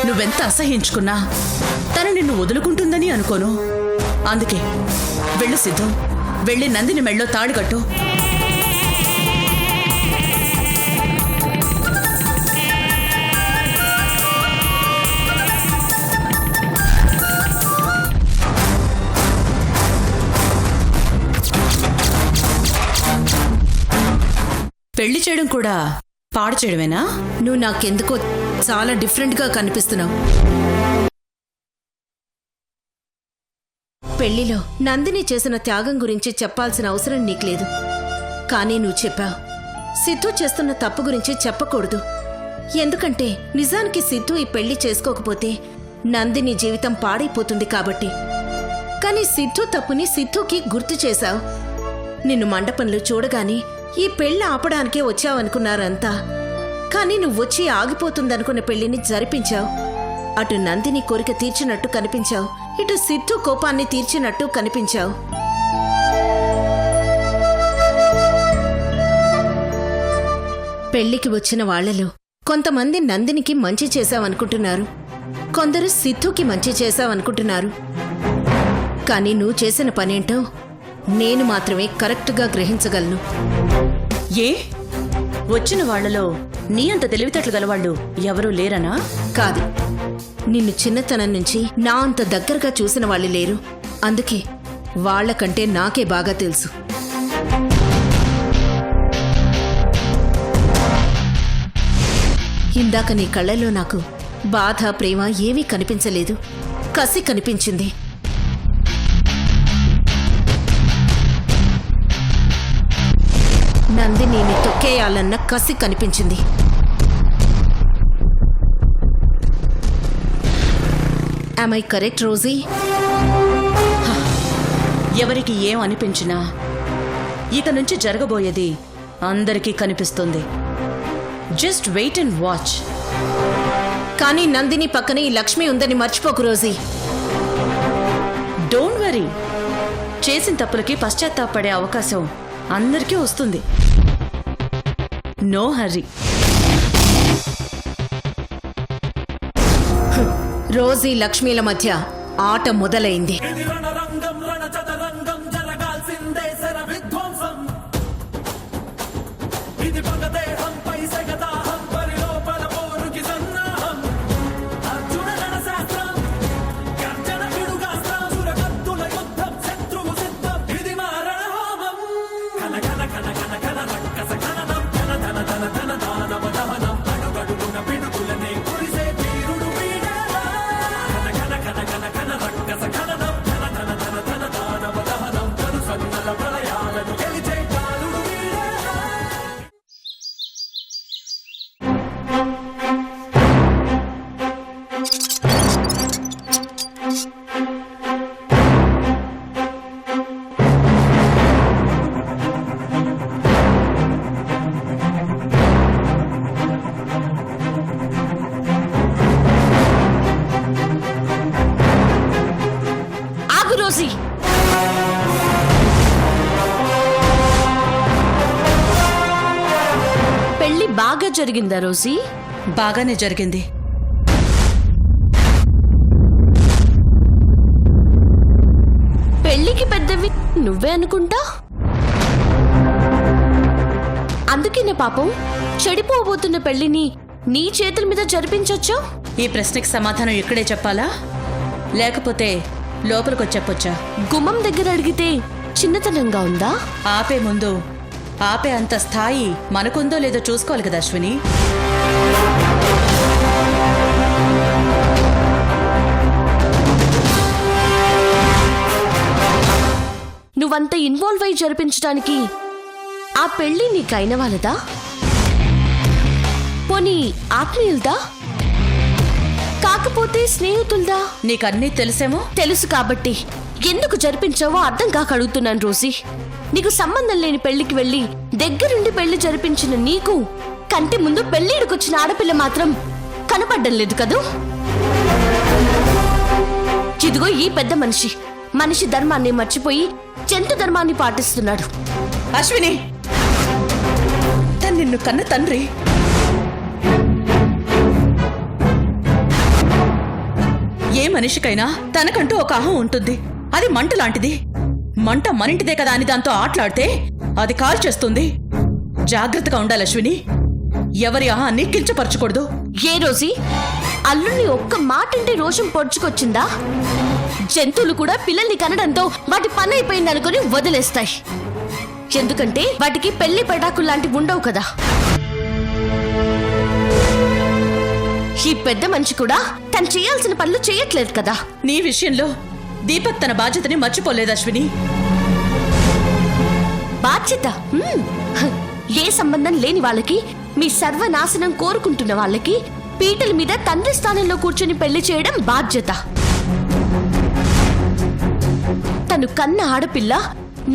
నువ్వెంత అసహించుకున్నా తను నిన్ను వదులుకుంటుందని అనుకోను. అందుకే వెళ్ళు సిద్ధు, వెళ్ళి నందిని మెళ్ళో తాడు కట్టు. పెళ్లి చేయడం కూడా పాడు చేయడమేనా? నువ్వు నాకెందుకో చాలా డిఫరెంట్గా కనిపిస్తున్నావు. పెళ్లిలో నందిని చేసిన త్యాగం గురించి చెప్పాల్సిన అవసరం నీకు లేదు. కానీ నువ్వు చెప్పావు. సిద్ధు చేస్తున్న తప్పు గురించి చెప్పకూడదు. ఎందుకంటే నిజానికి సిద్ధు ఈ పెళ్లి చేసుకోకపోతే నందిని జీవితం పాడైపోతుంది కాబట్టి. కానీ సిద్ధు తప్పుని సిద్ధుకి గుర్తు చేశావు. నిన్ను మండపంలో చూడగాని ఈ పెళ్లి ఆపడానికే వచ్చావనుకున్నారంతా. కానీ నువ్వొచ్చి ఆగిపోతుందనుకున్న పెళ్లిని జరిపించావు. అటు నందిని కోరిక తీర్చినట్టు కనిపించావు, ఇటు సిద్ధు కోపాన్ని తీర్చినట్టు కనిపించావు. పెళ్లికి వచ్చిన వాళ్లలో కొంతమంది నందినికి మంచి చేశావనుకుంటున్నారు, కొందరు సిద్ధుకి మంచి చేశావనుకుంటున్నారు. కానీ నువ్వు చేసిన పనేంటో నేను మాత్రమే కరెక్ట్గా గ్రహించగలను. ఏ వచ్చిన వాళ్లలో నీ అంత తెలివితేటలు గలవాళ్ళు ఎవరూ లేరనా? కాదు, నిన్ను చిన్నతనం నుంచి నా అంత దగ్గరగా చూసిన వాళ్ళు లేరు. అందుకే వాళ్లకంటే నాకే బాగా తెలుసు. ఇందాక నీ కళ్ళల్లో నాకు బాధ, ప్రేమ ఏమీ కనిపించలేదు. కసి కనిపించింది. నందినిని తొక్కేయాలన్న కసి కనిపించింది. Am I correct, రోజీ? ఎవరికి ఏం అనిపించినా ఇక నుంచి జరగబోయేది అందరికీ కనిపిస్తుంది. Just wait and watch. కానీ నందిని పక్కనే ఈ లక్ష్మి ఉందని మర్చిపోకు రోజీ. డోంట్ వరీ, చేసిన తప్పులకి పశ్చాత్తాపడే అవకాశం అందరికీ వస్తుంది. No hurry. రోజీ లక్ష్మీల మధ్య ఆట మొదలైంది. పెళ్లి బాగా జరిగిందా రోజీ? బాగానే జరిగింది. పెళ్లికి పెద్దవి నువ్వే అనుకుంటా. అందుకేనే పాపం చెడిపోబోతున్న పెళ్లిని నీ చేతుల మీద జరిపించొచ్చు. ఈ ప్రశ్నకి సమాధానం ఇక్కడే చెప్పాలా, లేకపోతే లోపలికి చెప్పొచ్చా? గుమ్మం దగ్గర అడిగితే చిన్నతనంగా ఉందా? ఆపే ముందు ఆపే అంత స్థాయి మనకుందో లేదో చూసుకోవాలి కదా అశ్విని. నువ్వంత ఇన్వాల్వ్ అయి జరిపించడానికి ఆ పెళ్లి నీకైన వాళ్ళదా? పోనీ ఆత్మీయులదా? కాకపోతే స్నేహితులదా? నీకన్నీ తెలిసేమో. తెలుసు కాబట్టి ఎందుకు జరిపించావో అర్థం కాక అడుగుతున్నాను రోజీ. నీకు సంబంధం లేని పెళ్లికి వెళ్ళి దగ్గరుండి పెళ్లి జరిపించిన నీకు కంటి ముందు పెళ్లిడికొచ్చిన ఆడపిల్ల మాత్రం కనపడ్డం లేదు కదూ. ఇదిగో ఈ పెద్ద మనిషి మనిషి ధర్మాన్ని మర్చిపోయి జంతు ధర్మాన్ని పాటిస్తున్నాడు. అశ్విని, నిన్ను కన్న తండ్రి ఏ మనిషికైనా తనకంటూ ఒక అహం ఉంటుంది. అది మంట లాంటిది. మంట మనింటిదే కదా అని దాంతో ఆటలాడితే అది కాల్చేస్తుంది. జాగ్రత్తగా ఉండాలి అశ్విని. ఎవరి అహాన్ని కించపరచకూడదు. ఏ రోజీ అల్లుని ఒక్క మాటింటే రోషం పొడుచుకొచ్చిందా? జంతువులు కూడా పిల్లల్ని కనడంతో వాటి పని అయిపోయింది అనుకుని వదిలేస్తాయి. ఎందుకంటే వాటికి పెళ్లి పెటాకులు లాంటివి ఉండవు కదా. ఈ పెద్ద మనిషి కూడా తను చేయాల్సిన పనులు చేయట్లేదు కదా. నీ విషయంలో దీపక్ తన బాధ్యతని మర్చిపోలేదు అశ్విని. బాధ్యత? ఏ సంబంధం లేని వాళ్ళకి, మీ సర్వనాశనం కోరుకుంటున్న వాళ్ళకి పీటల మీద తండ్రి స్థానంలో కూర్చొని పెళ్లి చేయడం బాధ్యత. తను కన్న ఆడపిల్ల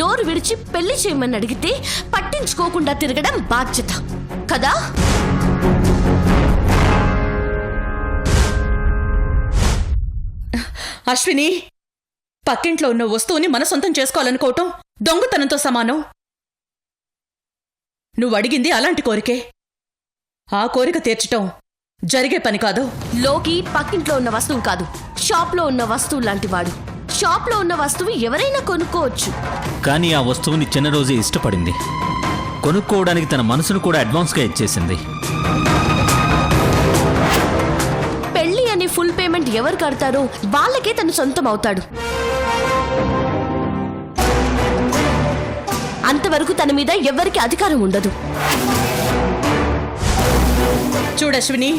నోరు విడిచి పెళ్లి చేయమని అడిగితే పట్టించుకోకుండా తిరగడం బాధ్యత కదా. అశ్విని, పక్కింట్లో ఉన్న వస్తువుని మన సొంతం చేసుకోవాలనుకోవటం దొంగతనంతో సమానం. నువ్వు అడిగింది అలాంటి కోరికే. ఆ కోరిక తీర్చటం జరిగే పని కాదు. లోకి పక్కింట్లో ఉన్న వస్తువు కాదు, షాప్లో ఉన్న వస్తువు లాంటి వాడు. షాప్లో ఉన్న వస్తువు ఎవరైనా కొనుక్కోవచ్చు. కానీ ఆ వస్తువుని చిన్న రోజే ఇష్టపడింది. కొనుక్కోవడానికి తన మనసును కూడా అడ్వాన్స్గా ఇచ్చేసింది. పెళ్లి అనే ఫుల్ పేమెంట్ ఎవరు కడతారో వాళ్ళకే తను సొంతం అవుతాడు. అంతవరకు తన మీద ఎవరికి అధికారం ఉండదు. చూడశ్విని,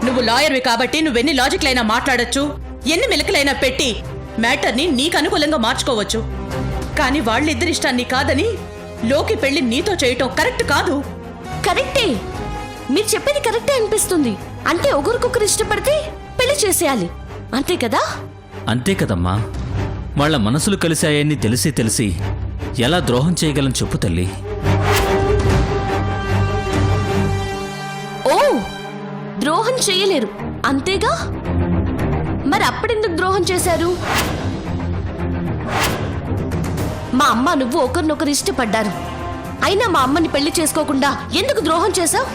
నువ్వు లాయర్వి కాబట్టి నువ్వెన్ని లాజిక్లైనా మాట్లాడొచ్చు, ఎన్ని మెలకలైనా పెట్టి మ్యాటర్ని నీకు అనుకూలంగా మార్చుకోవచ్చు. కానీ వాళ్ళిద్దరిష్టాన్ని కాదని లోకి పెళ్లి నీతో చేయటం కరెక్ట్ కాదు. కరెక్టే, మీరు చెప్పేది కరెక్టే అనిపిస్తుంది. అంటే ఒకరికొకరు ఇష్టపడితే పెళ్లి చేసేయాలి, అంతే కదా? అంతే కదమ్మా. వాళ్ళ మనసులు కలిశాయని తెలిసి ఎలా ద్రోహం చేయగలని చెప్పు తల్లి. ఓ, ద్రోహం చేయలేరు అంతేగా? మరి అప్పుడెందుకు ద్రోహం చేశారు? మా అమ్మ నువ్వు ఒకరినొకరు ఇష్టపడ్డారు, అయినా మా అమ్మని పెళ్లి చేసుకోకుండా ఎందుకు ద్రోహం చేశావు?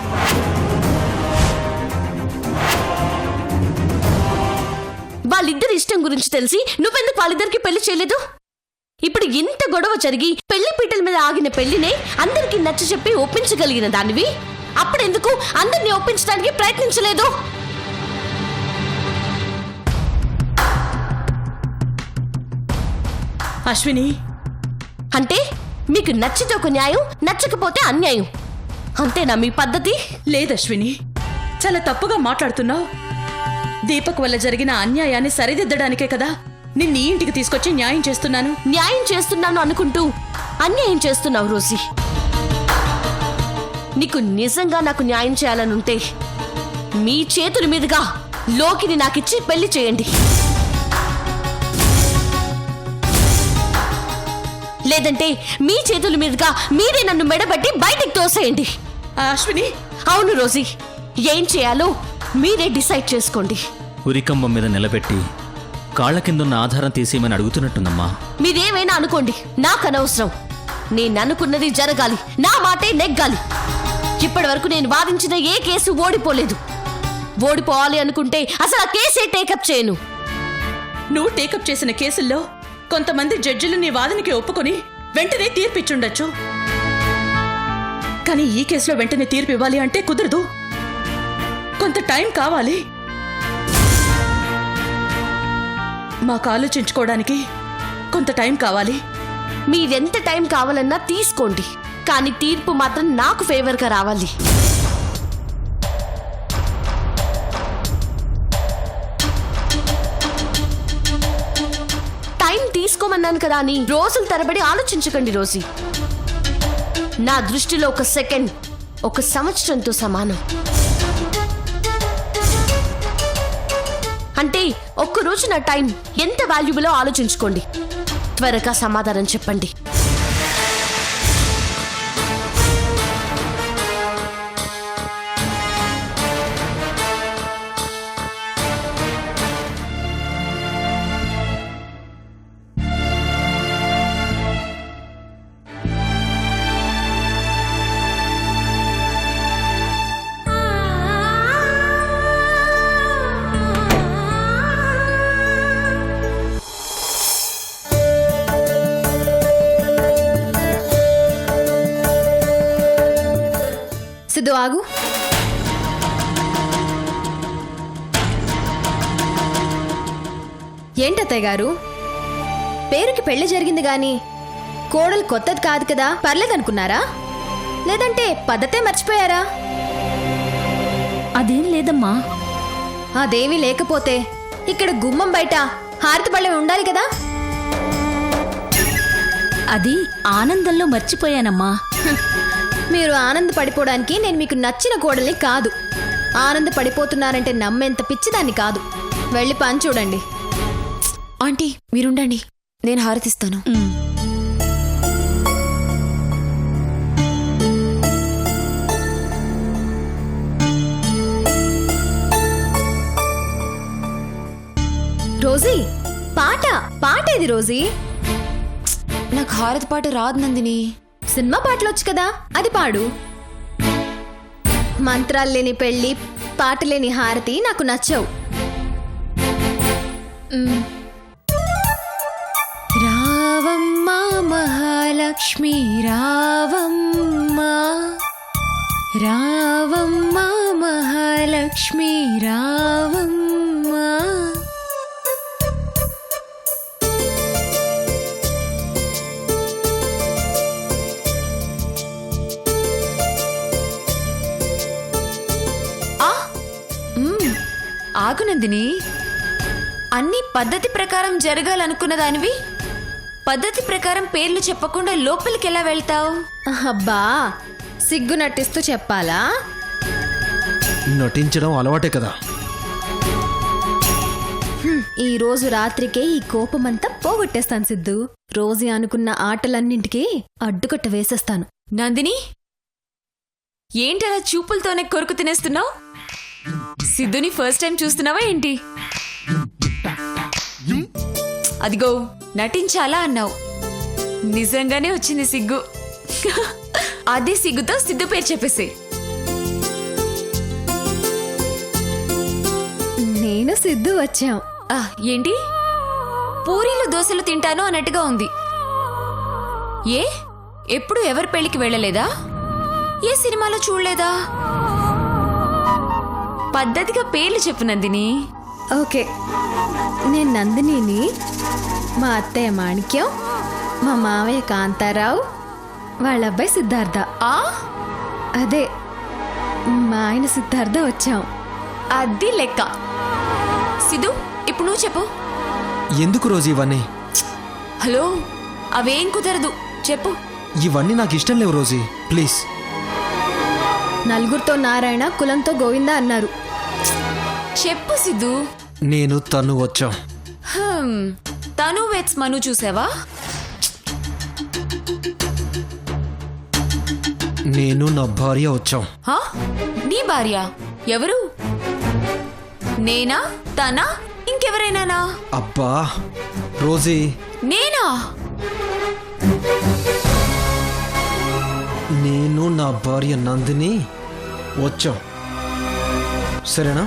వాళ్ళిద్దరి ఇష్టం గురించి తెలిసి నువ్వెందుకు వాళ్ళిద్దరికి పెళ్లి చేయలేదు? ఇప్పుడు ఇంత గొడవ జరిగి పెళ్లి పీటల మీద ఆగిన పెళ్లినే అందరికీ నచ్చ చెప్పి ఒప్పించగలిగిన దానివి అప్పుడెందుకు అందరినీ ఒప్పించడానికి ప్రయత్నించలేదు? అశ్విని, అంటే మీకు నచ్చితే ఒక న్యాయం, నచ్చకపోతే అన్యాయం, అంతేనా మీ పద్ధతి? లేదశ్విని, చాలా తప్పుగా మాట్లాడుతున్నావు. దీపక్ వల్ల జరిగిన అన్యాయాన్ని సరిదిద్దడానికే కదా నిన్ను ఈ ఇంటికి తీసుకొచ్చి న్యాయం చేస్తున్నాను. న్యాయం చేస్తున్నాను అనుకుంటూ అన్యాయం చేస్తున్నావు రోజీ. నీకు నిజంగా నాకు న్యాయం చేయాలనుంటే మీ చేతుల మీదుగా లోకిని నాకిచ్చి పెళ్లి చేయండి. లేదంటే మీ చేతుల మీదుగా మీరే నన్ను మెడబట్టి బయటికి తోసేయండి. అశ్విని, అవును రోజీ, ఏం చేయాలో మీరే డిసైడ్ చేసుకోండి. ఉరికంబం మీద నిలబెట్టి కాళ్ల కిందున్న ఆధారం తీసేయమని అడుగుతున్నట్టుందమ్మా. మీరేమైనా అనుకోండి, నాకు అనవసరం. నేను అనుకున్నది జరగాలి, నా మాటే నెగ్గాలి. ఇప్పటి వరకు నేను వాదించిన ఏ కేసు ఓడిపోలేదు. ఓడిపోవాలి అనుకుంటే అసలు ఆ కేసే టేకప్ చేయను. నువ్వు టేకప్ చేసిన కేసుల్లో కొంతమంది జడ్జిలు నీ వాదనకి ఒప్పుకొని వెంటనే తీర్పిచ్చుండొచ్చు. కానీ ఈ కేసులో వెంటనే తీర్పు ఇవ్వాలి అంటే కుదరదు. కొంత టైం కావాలి. మాకు ఆలోచించుకోవడానికి కొంత టైం కావాలి. మీరెంత టైం కావాలన్నా తీసుకోండి, కానీ తీర్పు మాత్రం నాకు ఫేవర్గా రావాలి. టైం తీసుకోమన్నాను కదా అని రోజుల తరబడి ఆలోచించకండి రోజీ. నా దృష్టిలో ఒక సెకండ్ ఒక సంవత్సరంతో సమానం. అంటే ఒక్కరోజు నా టైం ఎంత వాల్యుబులో ఆలోచించుకోండి. త్వరగా సమాధానం చెప్పండి. ఆగు. ఏంటత్తయ్య గారు, పేరుకి పెళ్లి జరిగింది గాని కోడలు కొత్తది కాదు కదా, పర్లేదనుకున్నారా? లేదంటే పద్ధతే మర్చిపోయారా? అదేం లేదమ్మా. అదేమీ లేకపోతే ఇక్కడ గుమ్మం బయట హారతి పళ్ళెం ఉండాలి కదా. అది ఆనందంలో మర్చిపోయానమ్మా. మీరు ఆనందపడిపోవడానికి నేను మీకు నచ్చిన కోడల్ని కాదు. ఆనందపడిపోతున్నారంటే నమ్మేంత పిచ్చిదాన్ని కాదు. వెళ్ళి పని చూడండి. ఆంటీ మీరుండండి, నేను హారతిస్తాను. Rosie, పాటేది Rosie? నాకు హారతి పాట రాదు నందిని. సినిమా పాటలొచ్చు కదా, అది పాడు. మంత్రాలు లేని పెళ్లి, పాట లేని హారతి నాకు నచ్చవు. రావమ్మ మహాలక్ష్మి రావమ్మ, రావమ్మ మహాలక్ష్మి రావమ్మ. ఆగు నందిని, అన్ని పద్ధతి ప్రకారం జరగాలనుకున్న దానివి పద్ధతి ప్రకారం పేర్లు చెప్పకుండా లోపలికి ఎలా వెళ్తావు? అబ్బా, సిగ్గు నటిస్తూ చెప్పాలా? నటించడం అలవాటే కదా. ఈ రోజు రాత్రికే ఈ కోపమంతా పోగొట్టేస్తాను సిద్ధు. రోజు అనుకున్న ఆటలన్నింటికి అడ్డుకట్ట వేసేస్తాను. నందిని, ఏంటలా చూపులతోనే కొరుకు తినేస్తున్నావు? సిద్ధుని ఫస్ట్ టైం చూస్తున్నావా ఏంటి? అదిగో నటించాలా అన్నావు, నిజంగానే వచ్చింది సిగ్గు. అదే సిగ్గుతో సిద్ధు పేరు చెప్పేసి. నేను సిద్ధు వచ్చాం. ఏంటి పూరీలు దోశలు తింటాను అన్నట్టుగా ఉంది. ఏ ఎప్పుడు ఎవరి పెళ్లికి వెళ్ళలేదా? ఏ సినిమాలో చూడలేదా? పద్ధతిగా పేర్లు చెప్పు నందిని. ఓకే, నేను నందినిని, మా అత్తయ్య మాణిక్యం, మా మావయ్య కాంతారావు, వాళ్ళ అబ్బాయి సిద్ధార్థ, అదే మా ఆయన సిద్ధార్థ వచ్చాం. అది లెక్క. సిద్ధు, ఇప్పుడు నువ్వు చెప్పు. ఎందుకు రోజు ఇవన్నీ? హలో, అవేం కుదరదు, చెప్పు. ఇవన్నీ నాకు ఇష్టం లేవు రోజీ, ప్లీజ్. నలుగురితో నారాయణ, కులంతో గోవింద అన్నారు. చెప్పు సిద్ధు. నేను తను వచ్చాం. తను వెట్స్ మను చూసావా? నేను నా భార్య వచ్చాం. నీ భార్య ఎవరు? నేనా, తనా, ఇంకెవరైనానా? అబ్బా రోజీ, నేనా? నేను నా భార్య నందిని వచ్చాం, సరేనా?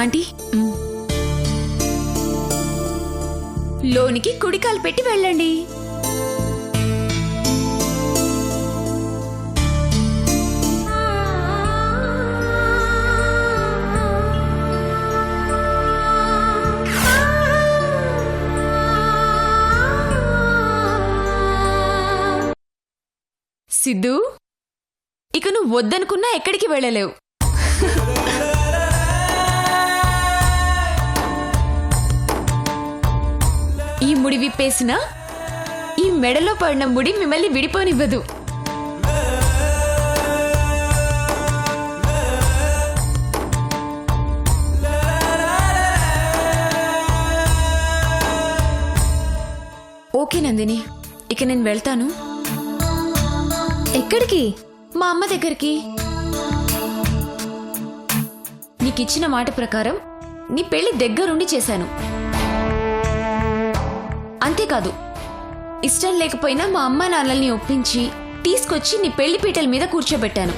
ఆంటీ, లోనికి కుడికాలు పెట్టి వెళ్ళండి. సిద్ధు, ఇక నువ్వు వద్దనుకున్నా ఎక్కడికి వెళ్ళలేవు. ఈ ముడి విప్పేసిన ఈ మెడలో పడిన ముడి మిమ్మల్ని విడిపోనివ్వదు. ఓకే నందిని, ఇక నేను వెళ్తాను. ఎక్కడికి? మా అమ్మ దగ్గరికి. నీకిచ్చిన మాట ప్రకారం నీ పెళ్లి దగ్గరుండి చేశాను. అంతేకాదు, ఇష్టం లేకపోయినా మా అమ్మ నాన్నల్ని ఒప్పించి తీసుకొచ్చి నీ పెళ్లి పీటల మీద కూర్చోబెట్టాను.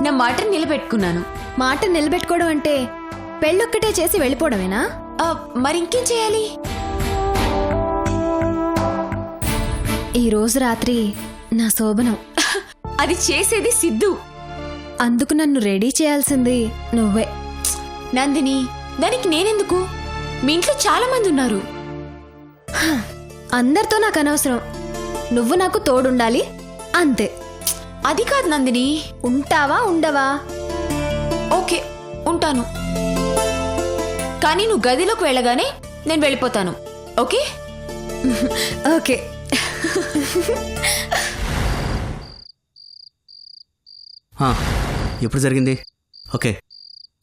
నా మాటను నిలబెట్టుకున్నాను. మాట నిలబెట్టుకోవడం అంటే పెళ్ళొక్కటే చేసి వెళ్ళిపోవడమేనా? మరింకేం చేయాలి? ఈ రోజు రాత్రి నా శోభనం. అది చేసేది సిద్ధు. అందుకు నన్ను రెడీ చేయాల్సింది నువ్వే. నందిని, దానికి నేనెందుకు? మీ ఇంట్లో చాలా మంది ఉన్నారు. అందరితో నాకు అనవసరం. నువ్వు నాకు తోడుండాలి అంతే. అది కాదు నందిని. ఉంటావా ఉండవా? ఓకే, ఉంటాను. కానీ నువ్వు గదిలోకి వెళ్ళగానే నేను వెళ్ళిపోతాను. ఓకే? ఓకే. ఎప్పుడు జరిగింది? ఓకే,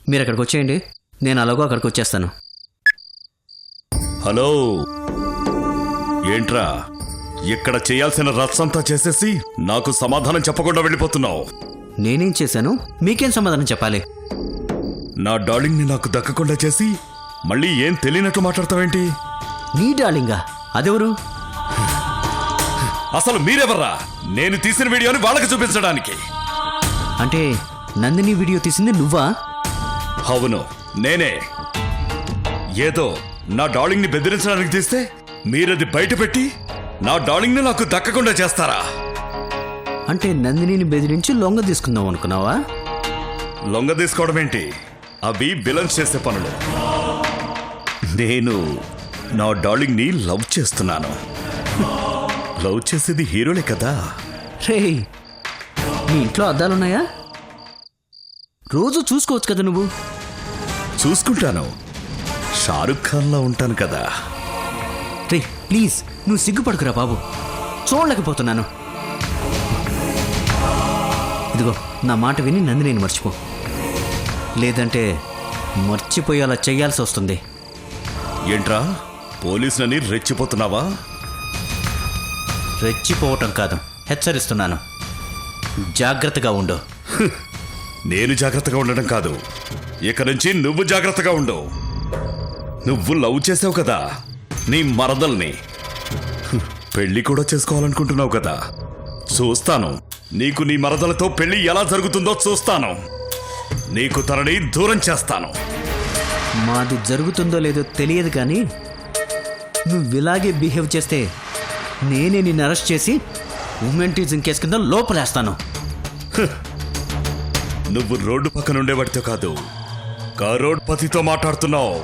మీరు అక్కడికి వచ్చేయండి, నేను అలాగో అక్కడికి వచ్చేస్తాను. హలో, ఏంట్రా ఇక్కడ చేయాల్సిన రచ్చంతా చేసేసి నాకు సమాధానం చెప్పకుండా వెళ్ళిపోతున్నావు? నేనేం చేశాను? మీకేం సమాధానం చెప్పాలి? నా డార్లింగ్ని నాకు దక్కకుండా చేసి మళ్ళీ ఏం తెలియనట్లు మాట్లాడతావేంటి? నీ డార్లింగా? అదెవరు? అసలు మీరెవర్రా నేను తీసిన వీడియోని వాళ్ళకి చూపించడానికి? అంటే నందిని వీడియో తీసింది నువ్వా? అవును, నేనే. ఏదో నా డార్లింగ్ని బెదిరించడానికి తీస్తే మీరది బయట పెట్టి నా డార్లింగ్ని నాకు దక్కకుండా చేస్తారా? అంటే నందినిని బెదిరించి లొంగ తీసుకుందాం అనుకున్నావా? లొంగ తీసుకోవడం ఏంటి? అవి విలన్స్ చేసే పనులు. నేను నా డార్లింగ్ని లవ్ చేస్తున్నాను. లవ్ చేసేది హీరోలే కదా. రే, మీ ఇంట్లో అద్దాలున్నాయా? రోజు చూసుకోవచ్చు కదా నువ్వు. చూసుకుంటాను, షారుఖ్ ఖాన్లా ఉంటాను కదా. రే ప్లీజ్, నువ్వు సిగ్గుపడుకురా బాబు, చూడలేకపోతున్నాను. ఇదిగో నా మాట విని నందినిని మర్చిపో, లేదంటే మర్చిపోయేలా చెయ్యాల్సి వస్తుంది. ఏంట్రా పోలీసులని రెచ్చిపోతున్నావా? రెచ్చిపోవటం కాదు, హెచ్చరిస్తున్నాను. జాగ్రత్తగా ఉండు. నేను జాగ్రత్తగా ఉండడం కాదు, ఇక నుంచి నువ్వు జాగ్రత్తగా ఉండు. నువ్వు లవ్ చేసావు కదా నీ మరదల్ని, పెళ్లి కూడా చేసుకోవాలనుకుంటున్నావు కదా. చూస్తాను నీకు నీ మరదలతో పెళ్లి ఎలా జరుగుతుందో చూస్తాను. నీకు తనని దూరం చేస్తాను. మాది జరుగుతుందో లేదో తెలియదు కానీ నువ్వు ఇలాగే బిహేవ్ చేస్తే నేనే నిన్ను అరెస్ట్ చేసి ఉమెన్ టీజింగ్ కేసు కింద లోపలేస్తాను. నువ్వు రోడ్డు పక్కన ఉండేవాడితో కాదు, కరోడ్పతితో మాట్లాడుతున్నావు.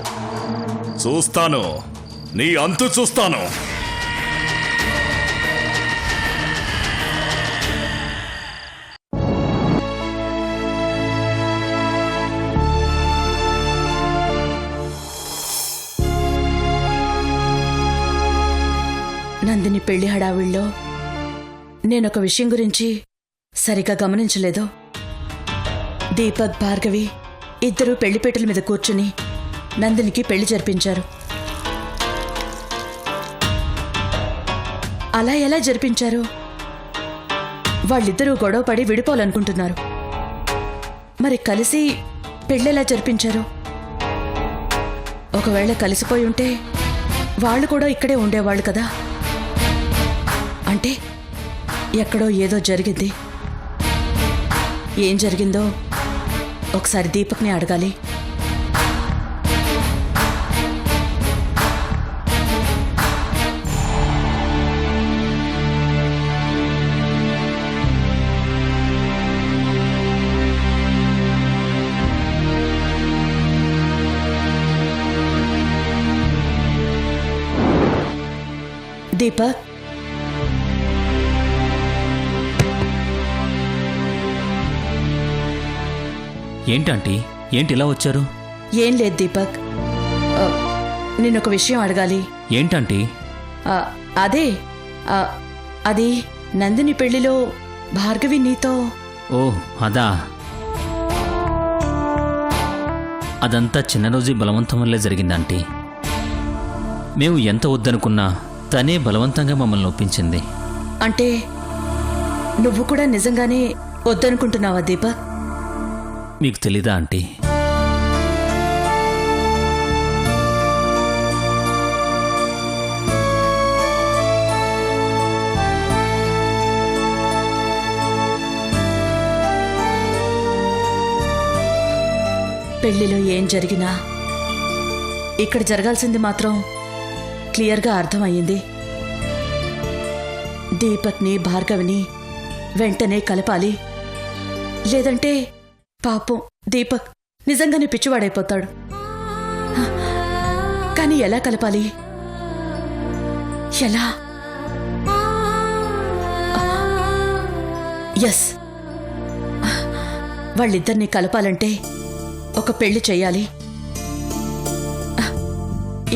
చూస్తాను, నీ అంతు చూస్తాను. నందిని పెళ్లి హడావిళ్ళలో నేనొక విషయం గురించి సరిగా గమనించలేదు. దీపక్, భార్గవి ఇద్దరూ పెళ్లిపీటల మీద కూర్చుని నందినికి పెళ్లి జరిపించారు. అలా ఎలా జరిపించారు? వాళ్ళిద్దరూ గొడవపడి విడిపోవాలనుకుంటున్నారు. మరి కలిసి పెళ్ళెలా జరిపించారు? ఒకవేళ కలిసిపోయి ఉంటే వాళ్ళు కూడా ఇక్కడే ఉండేవాళ్ళు కదా. అంటే ఎక్కడో ఏదో జరిగింది. ఏం జరిగిందో ఒకసారి దీపక్ని అడగాలి. దీపక్, ఏంటంటీ, ఏంటి ఇలా వచ్చారు? ఏం లేదు దీపక్, నేనొక విషయం అడగాలి. ఏంటంటీ? అదే అది నందిని పెళ్లిలో భార్గవి నీతో. ఓ అదా, అదంతా చిన్న రోజు బలవంతం వల్లే జరిగిందంటీ. మేము ఎంత వద్దనుకున్నా తనే బలవంతంగా మమ్మల్ని ఒప్పించింది. అంటే నువ్వు కూడా నిజంగానే వద్దనుకుంటున్నావా దీపక్? మీకు తెలీదా ఆంటీ? పెళ్లిలో ఏం జరిగినా ఇక్కడ జరగాల్సింది మాత్రం క్లియర్గా అర్థమయ్యింది. దీపక్ని, భార్గవిని వెంటనే కలపాలి. లేదంటే పాపం దీపక్ నిజంగానే పిచ్చివాడైపోతాడు. కానీ ఎలా కలపాలి? ఎలా? ఎస్, వాళ్ళిద్దరినీ కలపాలంటే ఒక పెళ్లి చెయ్యాలి.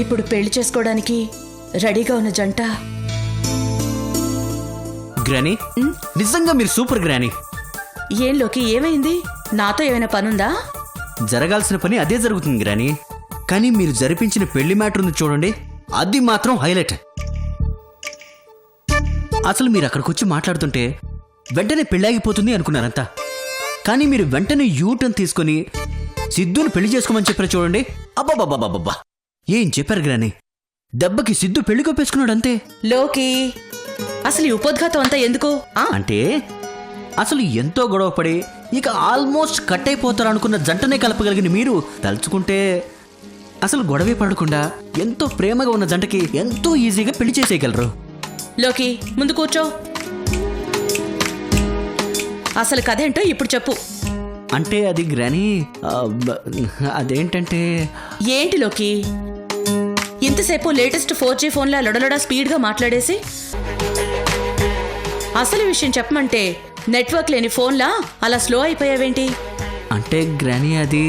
ఇప్పుడు పెళ్లి చేసుకోవడానికి రెడీగా ఉన్న జంట గ్రానీ, నిజంగా మీరు సూపర్ గ్రానీ. ఏంలోకి ఏమైంది? నాతో ఏమైనా పనుందా? జరగాల్సిన పని అదే జరుగుతుంది గ్రానీ. కానీ మీరు జరిపించిన పెళ్లి మ్యాటర్ ఉంది చూడండి, అది మాత్రం హైలైట్. అసలు మీరు అక్కడికి వచ్చి మాట్లాడుతుంటే వెంటనే పెళ్ళాగిపోతుంది అనుకున్నారంతా. కానీ మీరు వెంటనే యూటర్న్ తీసుకొని సిద్ధుని పెళ్లి చేసుకోమని చెప్పారు చూడండి. అబ్బాబాబాబాబ్బా, ఏం చెప్పారు గ్రానీ? దెబ్బకి సిద్ధు పెళ్లి కొప్పేసుకున్నాడు అంతే. లోకి అసలు ఈ ఉపోద్ఘాతం అంతా ఎందుకు? అంటే అసలు ఎంతో గొడవపడి ఇక ఆల్మోస్ట్ కట్ అయిపోతారు అనుకున్న జంటనే కలపగలిగిన మీరు తలుచుకుంటే అసలు గొడవే పడకుండా ఎంతో ప్రేమగా ఉన్న జంటకి ఎంతో ఈజీగా పెళ్లి చేసేయగలరు. లోకి ముందు కూర్చో. అసలు కథ ఏంటో ఇప్పుడు చెప్పు. అంటే అది గ్రానీ, అదేంటంటే ఏంటి లోకి ఇంతసేపు లేటెస్ట్ 4G ఫోన్లా లొడలొడ స్పీడ్గా మాట్లాడేసి అసలు విషయం చెప్పమంటే నెట్వర్క్ లేని ఫోన్లా అలా స్లో అయిపోయావేంటి? అంటే గ్రానీ, అది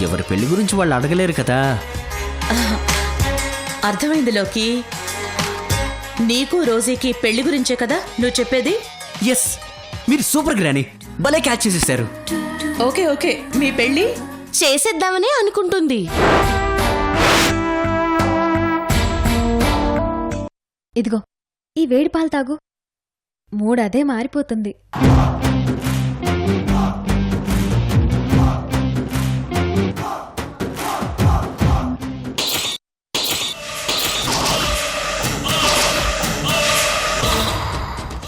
ఎవరి పెళ్లి గురించి వాళ్ళు అడగలేరు కదా. అర్థమైంది లోకి. నీకు రోజీకి పెళ్లి గురించే కదా నువ్వు చెప్పేది? ఎస్, మీరు సూపర్ గ్రానీ, భలే క్యాచ్ చేసేసారు. ఓకే ఓకే, మీ పెళ్లి చేసేద్దామనే అనుకుంటుంది. ఇదిగో ఈ వేడి పాలు తాగు. మూడు అదే మారిపోతుంది.